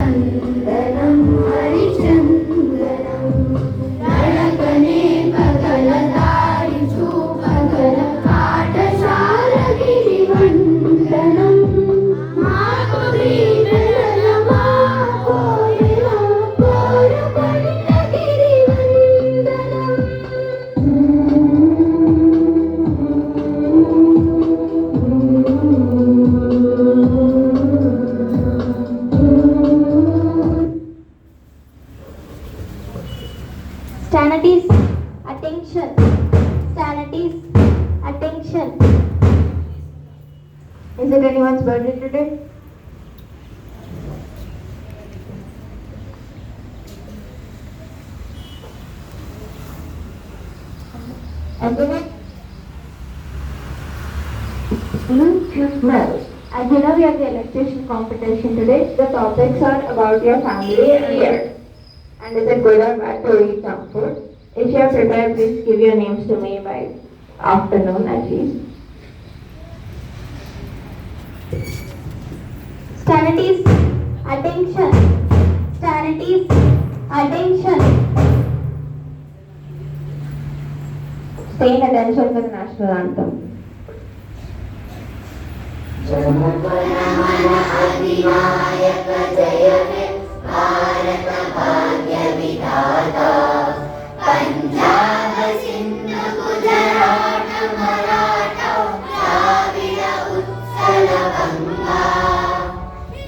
चन्दनं हरिचन्दनं नडकने पगलदारि चूपगल पाठशालगिरिवन्दनं मातुरीनयन माकोयिल Stanities, attention. Stanities, attention. Is it anyone's birthday today? Antoinette? Bluetooth mode. As you know, we have the electrician competition today. The topics are about your family and year. And is it good or bad to eat junk food? If you are prepared, please give your names to me by afternoon at least. Stanities, attention. Stanities, attention. Stay in attention for the national anthem. Jana Gana Mana अधिनायक जय हे भारत भाग्य विधाता पंजाब सिंध गुजरात मराठा द्राविड उत्कल गंगा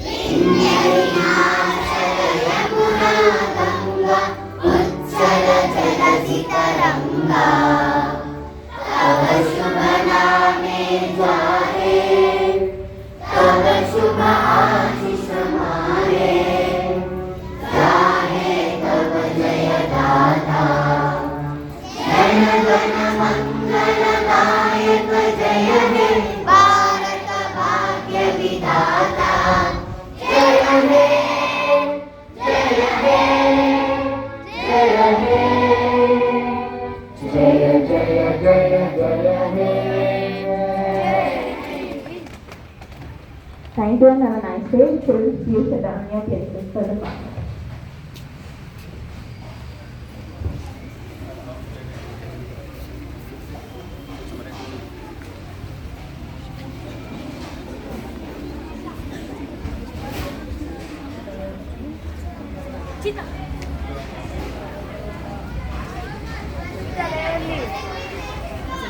विंध्य हिमाचल यमुना गंगा उच्चल जलधि तरंगा तव शुभ नामे जाहे तव शुभ आशीष हमारे गाहे तव जय दाता जन गण मंगल नायक जय हे भारत भाग्य विधाता जय हे जय हे जय हे जय जय जय जय हे Thank you and have a nice day. Please use it on your places for the fun.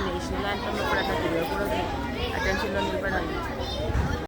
National anthem అప్పుడు అట్లా తిరగకూడదు అటెన్షన్లో నిలబడాలి